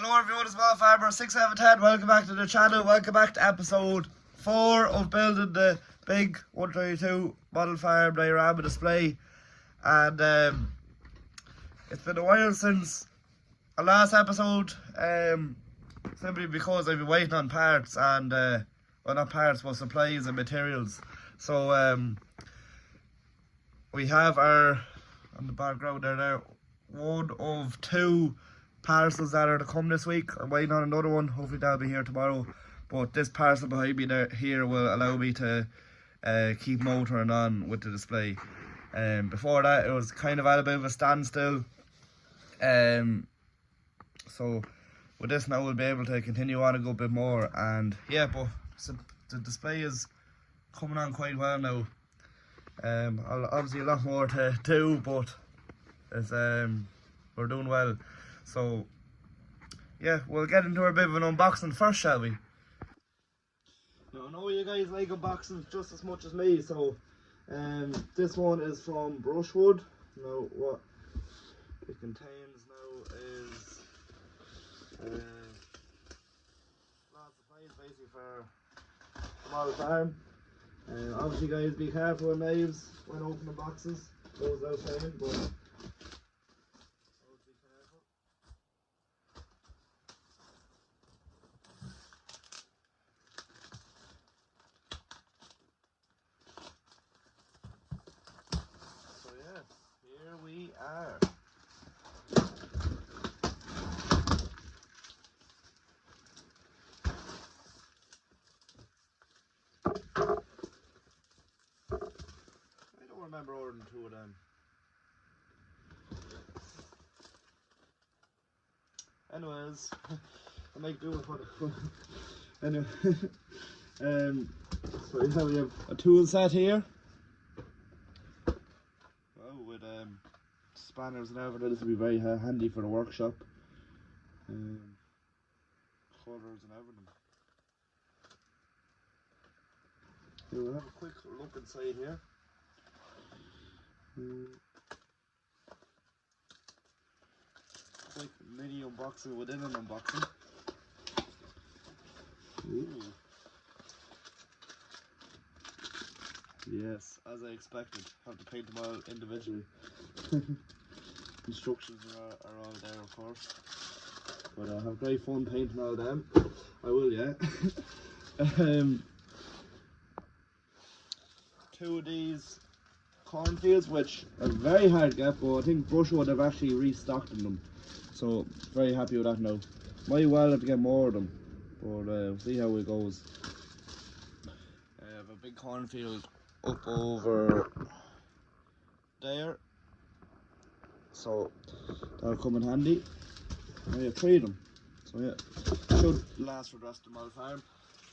Hello everyone, it's Small Farmer 6710. Welcome back to the channel. Welcome back to episode 4 of building the big 132 model farm diorama display. And it's been a while since our last episode, simply because I've been waiting on parts and well, not parts but supplies and materials. So we have our, on the background there now, one of two parcels that are to come this week. I'm waiting on another one, hopefully that'll be here tomorrow, but this parcel behind me here will allow me to keep motoring on with the display. Before that it was kind of at a bit of a standstill, so with this now we'll be able to continue on a good bit more. And yeah, but the display is coming on quite well now. Obviously a lot more to do, but it's, we're doing well. So yeah, we'll get into a bit of an unboxing first, shall we? Now, I know you guys like unboxings just as much as me, so this one is from Brushwood. Now what it contains now is lots of supplies basically for the model farm. Obviously guys, be careful with knives when opening boxes, goes without saying, but here we are. I don't remember ordering two of them. Anyways, I might do it for the anyway. So yeah, we have a tool set here. With spanners and everything. This will be very handy for the workshop. Cutters and everything. Here we'll have a quick look inside here. Quick mini unboxing within an unboxing. Ooh. Yes, as I expected. Have to paint them all individually. Instructions are all there, of course. But I have great fun painting all them. I will, yeah. Two of these cornfields, which are very hard to get, but I think Brushwood have actually restocked them. So, very happy with that now. Might well have to get more of them, but we'll see how it goes. I have a big cornfield up over there, so that'll come in handy. I have three of them, so yeah, should last for the rest of my farm.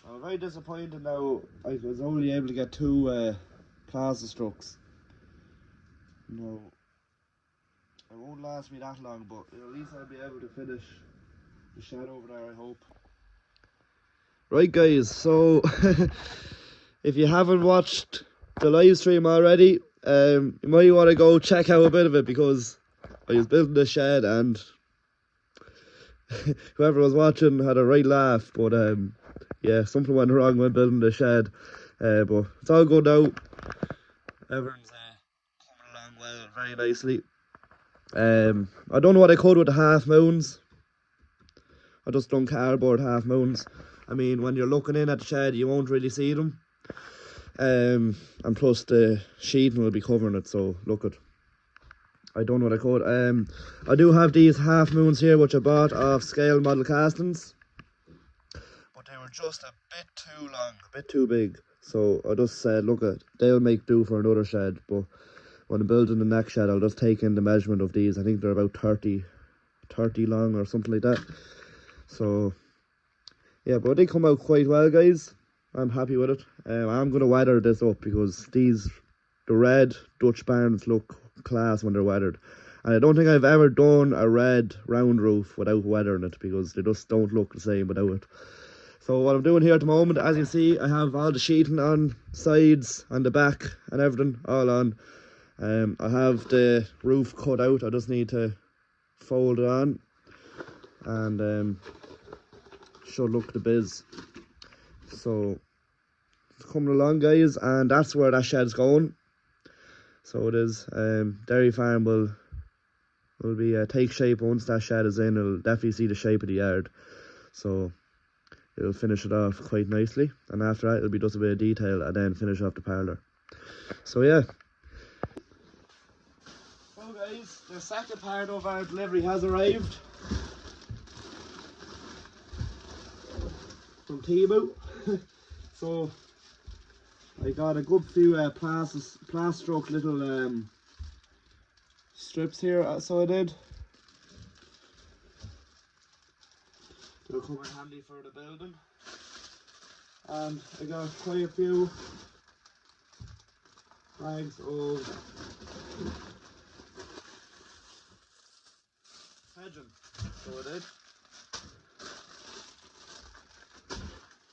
I'm very disappointed now. I was only able to get two plaza structs. No, it won't last me that long, but at least I'll be able to finish the shed over there, I hope. Right guys, so if you haven't watched the live stream already, you might want to go check out a bit of it, because I was building the shed and whoever was watching had a right laugh, but yeah, something went wrong when building the shed, but it's all good now. Everyone's coming along well, very nicely. I don't know what I could with the half moons. I just done cardboard half moons. I mean, when you're looking in at the shed you won't really see them. And plus the sheeting will be covering it, so look at, I don't know what I could. I do have these half moons here which I bought off scale model castings, but they were just a bit too long, a bit too big, so I just said look at, they'll make do for another shed, but when I'm building the next shed I'll just take in the measurement of these. I think they're about 30 long or something like that. So yeah, but they come out quite well guys. I'm happy with it. I'm going to weather this up, because the red Dutch barns look class when they're weathered. And I don't think I've ever done a red round roof without weathering it, because they just don't look the same without it. So what I'm doing here at the moment, as you see, I have all the sheeting on sides and the back and everything all on. I have the roof cut out. I just need to fold it on. and should look the biz. So it's coming along, guys, and that's where that shed's going. So it is. Dairy farm will be take shape once that shed is in. It'll definitely see the shape of the yard, so it'll finish it off quite nicely, and after that it'll be just a bit of detail and then finish off the parlour. So yeah. So guys, the second part of our delivery has arrived from Temu. So I got a good few plastic little strips here, so I did. They'll come in handy for the building. And I got quite a few bags of hedging, so I did.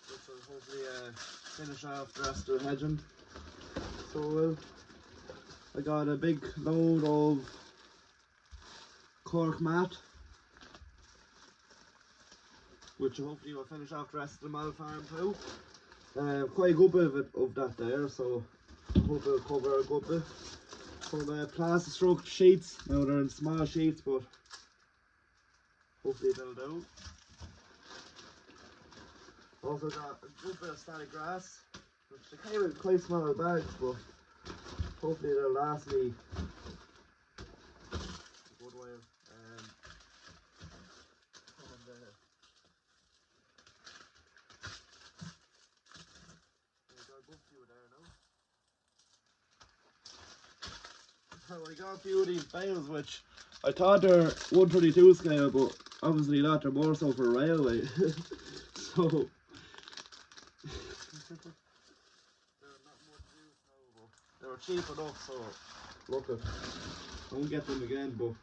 This will hopefully finish off the rest of the hedging. So I got a big load of cork mat, which hopefully will finish off the rest of the mall farm too. Quite a good bit of that there, so I hope it'll cover a good bit. Some plastic stroke sheets. Now they're in small sheets, but hopefully they'll do. Also got a good bit of static grass, which they came in quite small bags, but hopefully they'll last me a good while. I got a few of these bales, which I thought they're 132 scale, but obviously not. They're more so for railway. So they're not much use now, but they were cheap enough. So look, I won't get them again, but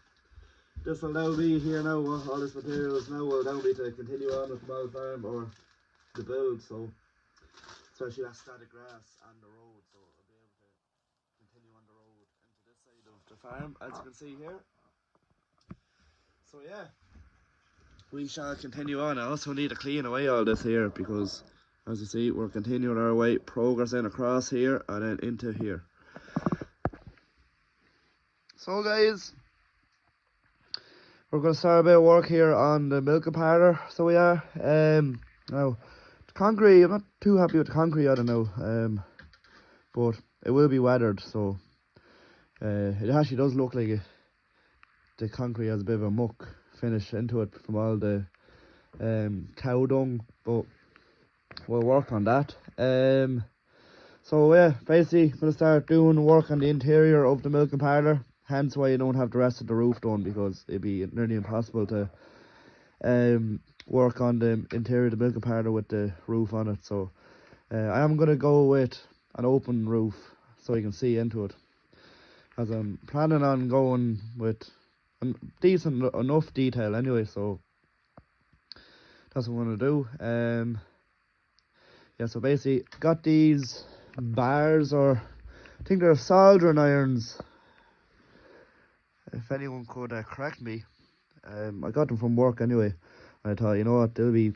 this will now be here now. All this materials now will now be to continue on with the mall farm or the build. So especially that static grass and the road, so I'll be able to continue on the road into this side of the farm, as you can see here. So yeah, we shall continue on. I also need to clean away all this here, because as you see, we're continuing our way, progressing across here and then into here. So guys, we're going to start a bit of work here on the milking parlour. So we are. Now the concrete, I'm not too happy with the concrete, I don't know, but it will be weathered, so it actually does look like the concrete has a bit of a muck finish into it from all the cow dung, but we'll work on that. So yeah, basically going to start doing work on the interior of the milking parlour, hence why you don't have the rest of the roof done, because it'd be nearly impossible to work on the interior of the milking parlour with the roof on it. So I am going to go with an open roof so you can see into it, as I'm planning on going with a decent enough detail anyway, so that's what I'm going to do. Yeah, so basically got these bars, or I think they're soldering irons, if anyone could correct me. I got them from work anyway, and I thought, you know what, they'll be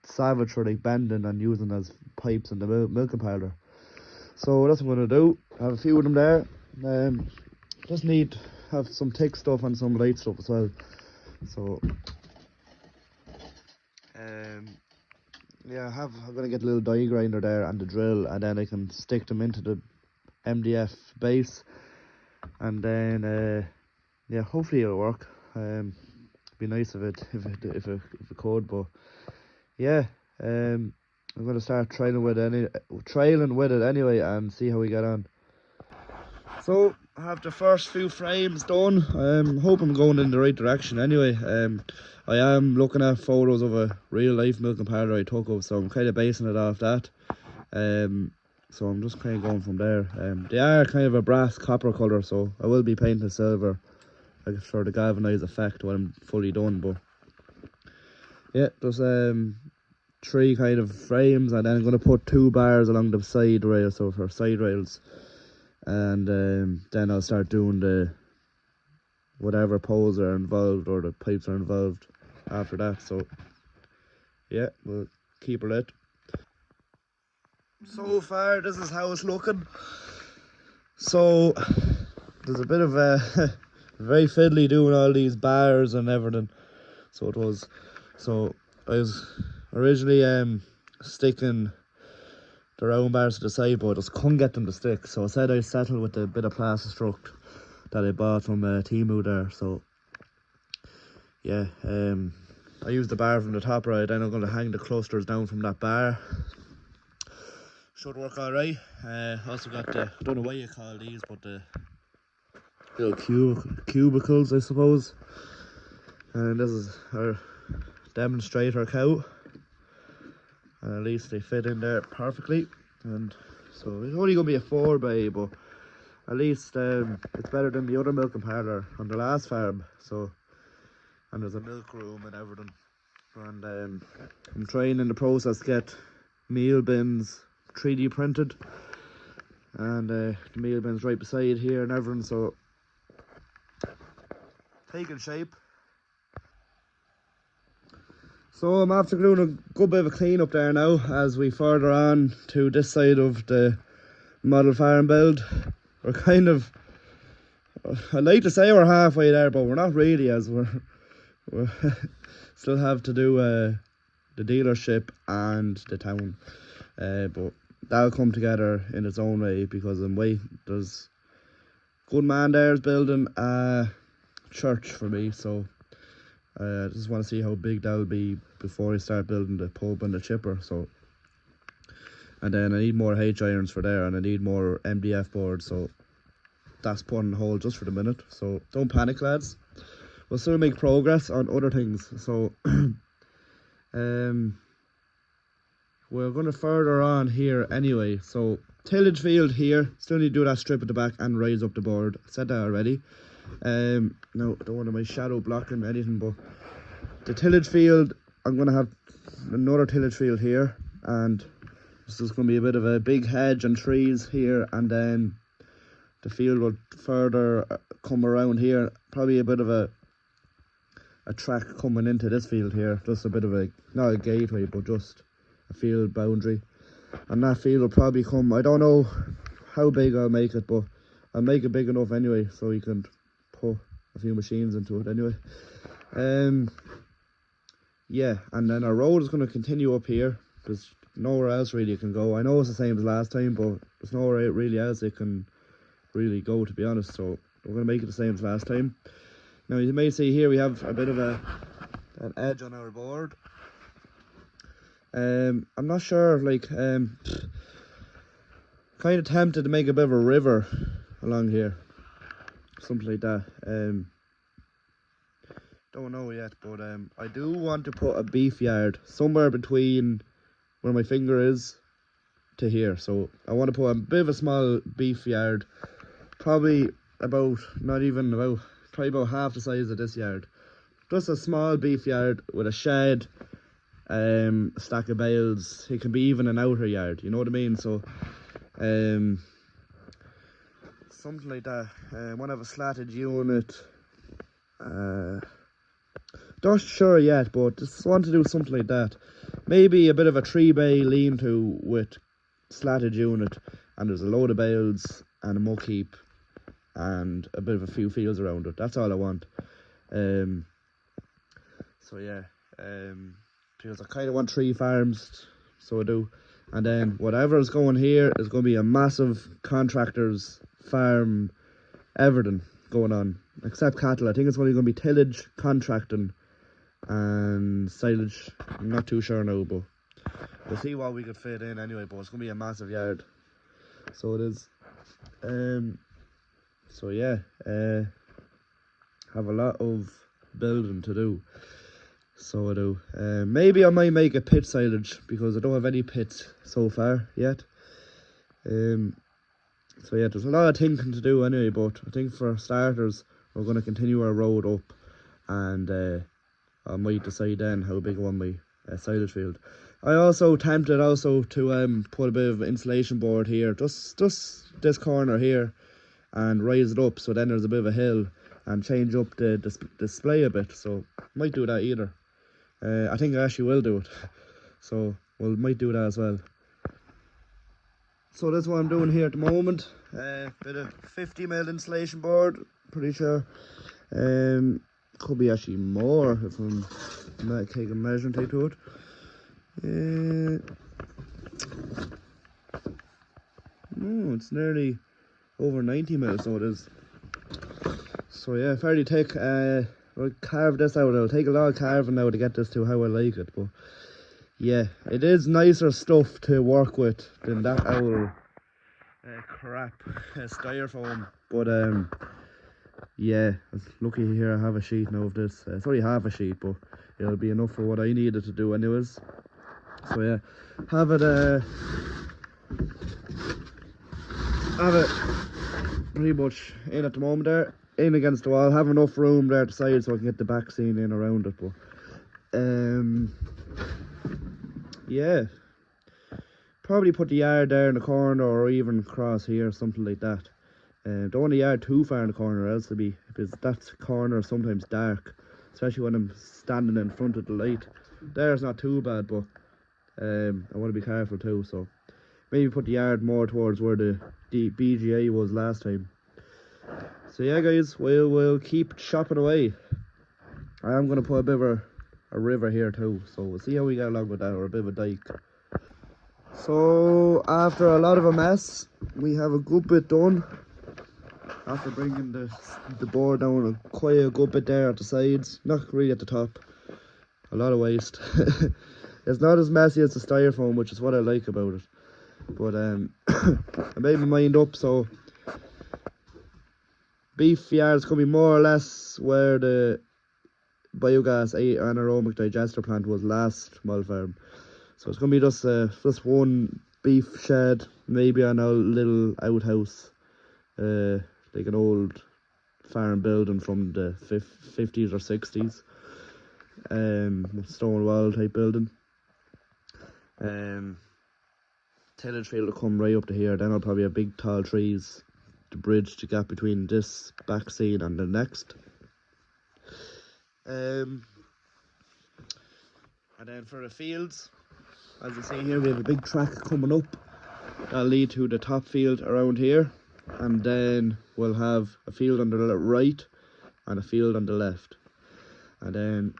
savage for like bending and using as pipes in the milking parlour. So that's what I'm going to do. I have a few of them there. Just need have some thick stuff and some light stuff as well. So yeah, I'm going to get a little die grinder there and the drill, and then I can stick them into the MDF base, and then yeah, hopefully it'll work. Be nice if it could, but yeah, I'm going to start trialing with it anyway and see how we get on. So I have the first few frames done. I'm hoping I'm going in the right direction anyway. I am looking at photos of a real life milking parlour I took of, so I'm kind of basing it off that. So I'm just kind of going from there. They are kind of a brass copper colour, so I will be painting silver, like for the galvanised effect when I'm fully done. But yeah, there's 3 kind of frames, and then I'm going to put 2 bars along the side rails, so for side rails, and then I'll start doing the whatever poles are involved or the pipes are involved after that. So yeah, we'll keep her lit. So far this is how it's looking. So there's a bit of a very fiddly doing all these bars and everything. So it was. So I was originally sticking the round bars to the side, but I just couldn't get them to stick. So I said I'd settle with a bit of Plastistruct that I bought from Temu there. So yeah, I used the bar from the top right, then I'm going to hang the clusters down from that bar. Should work alright. Also got the, I don't know what you call these, but the little cubicles, I suppose. And this is our demonstrator cow. And at least they fit in there perfectly. And so it's only going to be a 4x, but at least it's better than the other milking parlour on the last farm. So, and there's a milk room and everything. And I'm trying in the process to get meal bins 3D printed, and the meal bins right beside here and everything, so taking shape. So I'm after doing a good bit of a clean up there now as we further on to this side of the model farm build. We're kind of, I'd like to say we're halfway there, but we're not really, as we're still have to do the dealership and the town, but that'll come together in its own way, because there's good man there's building a church for me, so I just want to see how big that'll be before I start building the pub and the chipper. So, and then I need more H irons for there, and I need more MDF boards, so that's put on hold just for the minute. So don't panic, lads, we'll still make progress on other things. So we're going to further on here anyway. So tillage field here, still need to do that strip at the back and raise up the board. I said that already. No, I don't want my shadow blocking anything, but the tillage field, I'm going to have another tillage field here, and this is going to be a bit of a big hedge and trees here, and then the field will further come around here, probably a bit of a track coming into this field here, just a bit of a, not a gateway, but just a field boundary. And that field will probably come, I don't know how big I'll make it, but I'll make it big enough anyway so you can put a few machines into it anyway. Yeah, and then our road is going to continue up here. There's nowhere else really it can go. I know it's the same as last time, but there's nowhere really else it can really go, to be honest. So we're going to make it the same as last time. Now you may see here we have a bit of an edge on our board. I'm not sure, like, kind of tempted to make a bit of a river along here, something like that. Don't know yet, but I do want to put a beef yard somewhere between where my finger is to here. So I want to put a bit of a small beef yard, probably about, probably about half the size of this yard. Just a small beef yard with a shed, a stack of bales. It can be even an outer yard, you know what I mean? So something like that. I want to have a slatted unit. Not sure yet, but just want to do something like that. Maybe a bit of a 3-bay lean-to with slatted unit, and there's a load of bales and a muck heap and a bit of a few fields around it. That's all I want. So yeah, because I kind of want 3 farms, so I do. And then whatever's going here is going to be a massive contractor's farm, everything going on except cattle. I think it's only going to be tillage, contracting and silage. I'm not too sure now, but we'll see what we could fit in anyway. But it's going to be a massive yard, so it is. So yeah, have a lot of building to do, so I do. Maybe I might make a pit silage, because I don't have any pits so far yet. So yeah, there's a lot of thinking to do anyway, but I think for starters we're going to continue our road up, and I might decide then how big I want my silage field. I also tempted to put a bit of insulation board here, just this corner here, and raise it up, so then there's a bit of a hill, and change up the display a bit, so might do that either. I think I actually will do it, so we might do that as well. So that's what I'm doing here at the moment. Bit of 50mm insulation board, pretty sure. Could be actually more if I'm not taking a measuring tape to it. No, it's nearly over 90mm, so it is. So yeah, fairly thick. I'll carve this out. It'll take a lot of carving now to get this to how I like it, but yeah, it is nicer stuff to work with than that old crap styrofoam. But yeah, lucky here I have a sheet now of this. It's only half a sheet, but it'll be enough for what I needed to do anyways. So yeah, have it pretty much in at the moment there, in against the wall. Have enough room there at the side so I can get the back scene in around it. But yeah, probably put the yard there in the corner, or even across here, something like that. Don't want the yard too far in the corner, else it'll be, because that corner is sometimes dark, especially when I'm standing in front of the light. There's not too bad, but I want to be careful too, so maybe put the yard more towards where the BGA was last time. So yeah guys, we'll keep chopping away. I am going to put a bit of a river here too, so we'll see how we get along with that, or a bit of a dike. So after a lot of a mess, we have a good bit done. After bringing the board down quite a good bit there at the sides, not really at the top, a lot of waste. It's not as messy as the styrofoam, which is what I like about it. But I made my mind up, so beef yards could be more or less where the biogas anaerobic digester plant was last small farm. So it's going to be just one beef shed, maybe on a little outhouse, like an old farm building from the 50s or 60s, stone wall type building. Tillage field will come right up to here. Then I'll probably have big tall trees to bridge the gap between this back scene and the next. And then for the fields, as you see here, we have a big track coming up that'll lead to the top field around here, and then we'll have a field on the right and a field on the left, and then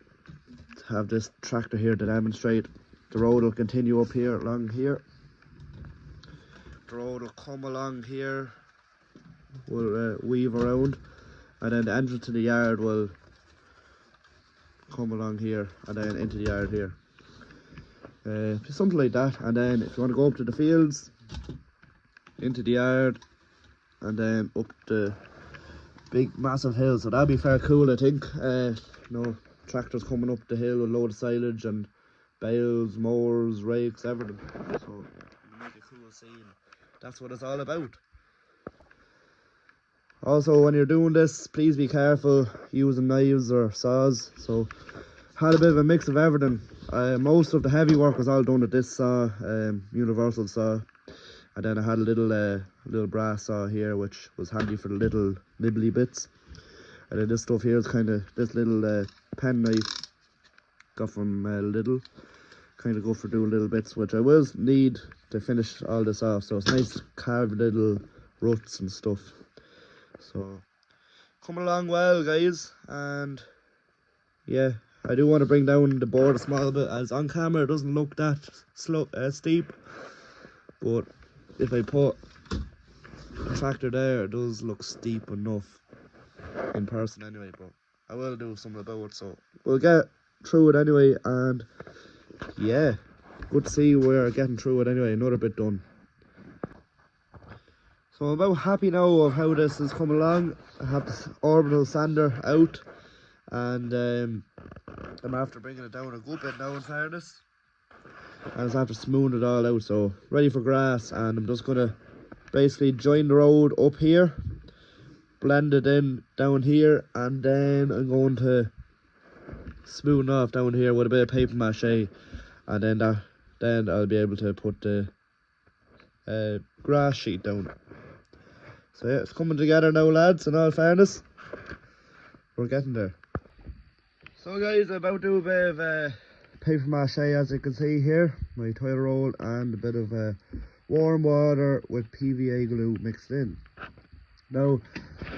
have this tractor here to demonstrate. The road will continue up here, along here. The road will come along here, we'll weave around, and then the entrance to the yard will come along here and then into the yard here. Something like that. And then if you want to go up to the fields, into the yard, and then up the big massive hill, so that'd be fair cool, I think. You know, tractors coming up the hill with a load of silage and bales, mowers, rakes, everything. So it'll make a cool scene. That's what it's all about. Also, when you're doing this, please be careful using knives or saws. So had a bit of a mix of everything. Most of the heavy work was all done with this saw, universal saw, and then I had a little brass saw here, which was handy for the little nibbly bits. And then this stuff here is kind of this little pen knife, got from Lidl, kind of go for doing little bits, which I will need to finish all this off. So it's nice carved little ruts and stuff. So coming along well, guys, and yeah, I do want to bring down the board a small bit, as on camera it doesn't look that steep, but if I put the tractor there, it does look steep enough in person anyway. But I will do something about it, so we'll get through it anyway. And yeah, good to see we're getting through it anyway. Another bit done. So I'm about happy now of how this has come along. I have this orbital sander out, and I'm after bringing it down a good bit now in fairness. And it's after smoothing it all out, so ready for grass. And I'm just gonna basically join the road up here, blend it in down here, and then I'm going to smooth it off down here with a bit of paper mache, and then I'll be able to put the grass sheet down. So yeah, it's coming together now, lads, in all fairness. we're getting there. So guys, I'm about to do a bit of paper mache, as you can see here, my toilet roll and a bit of warm water with PVA glue mixed in. Now,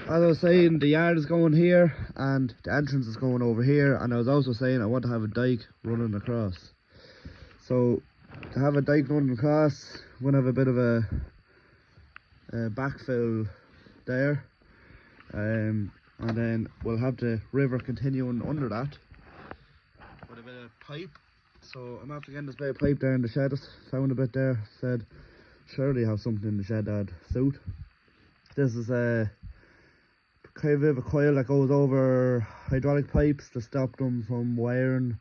as I was saying, the yard is going here and the entrance is going over here, and I was also saying I want to have a dike running across. So to have a dike running across, I'm going to have a bit of a backfill there, and then we'll have the river continuing under that with a bit of pipe. So I'm after getting this bit of pipe there in the shed. Just found a bit there, said surely have something in the shed that'd suit. This is a kind of a coil that goes over hydraulic pipes to stop them from wiring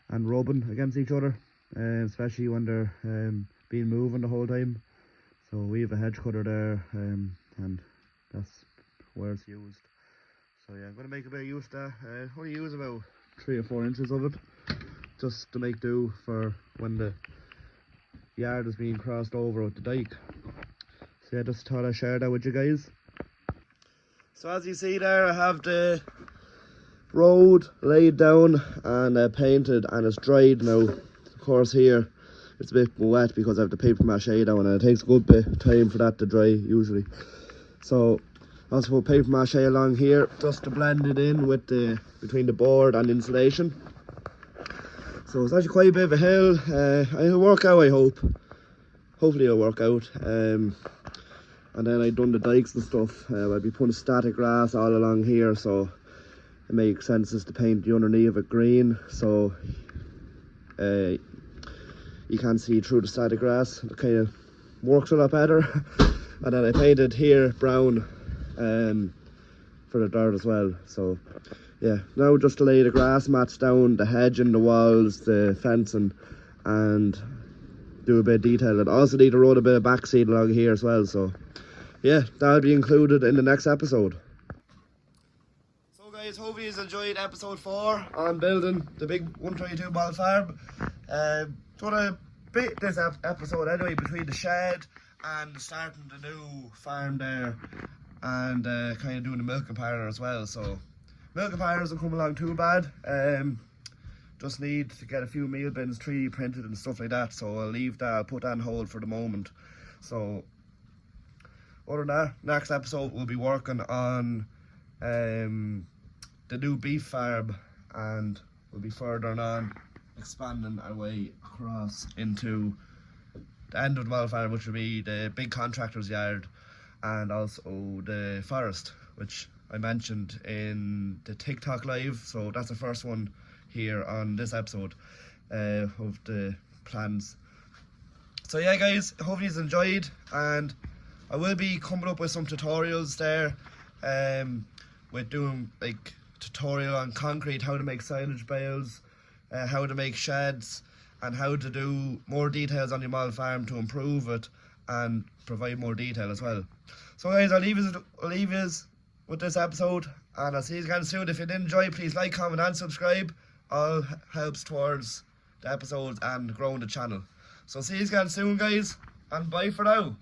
and rubbing against each other, especially when they're being moving the whole time. So we have a hedge cutter there, and that's where it's used. So yeah, I'm going to make a bit of use of that. Only use about 3 or 4 inches of it, just to make do for when the yard is being crossed over with the dike. So yeah, just thought I'd share that with you guys. So as you see there, I have the road laid down and painted, and it's dried now. Of course here it's a bit wet because I have the paper mache down, and it takes a good bit of time for that to dry usually. So I also put paper mache along here just to blend it in with between the board and insulation. So it's actually quite a bit of a hill. It'll work out, I hope. Hopefully it'll work out. And then I've done the dikes and stuff. I'll be putting static grass all along here, so it makes sense just to paint the underneath of it green, so you can't see through the static grass. It kind of works a lot better. And then I painted here brown for the dirt as well. So yeah, now just to lay the grass mats down, the hedge and the walls, the fencing, and do a bit of detail. I also need to run a bit of backseat along here as well, so yeah, that'll be included in the next episode. So guys, hope you enjoyed episode 4 on building the big 122 mile farm. Gonna bit this episode anyway between the shed and starting the new farm there, and kind of doing the milking parlour as well. So milking parlour doesn't come along too bad. Just need to get a few meal bins 3D printed and stuff like that, so I'll leave that, I'll put that on hold for the moment. So other than that, next episode we'll be working on the new beef farm, and we'll be further on expanding our way across into the end of the mile farm, which will be the big contractor's yard, and also the forest, which I mentioned in the TikTok live. So that's the first one here on this episode of the plans. So yeah guys, hope you enjoyed, and I will be coming up with some tutorials there, with doing like tutorial on concrete, how to make silage bales, how to make sheds, and how to do more details on your model farm to improve it and provide more detail as well. So guys, I'll leave you with this episode, and I'll see you again soon. If you did enjoy, please like, comment and subscribe. All helps towards the episodes and growing the channel. So see you again soon guys, and bye for now.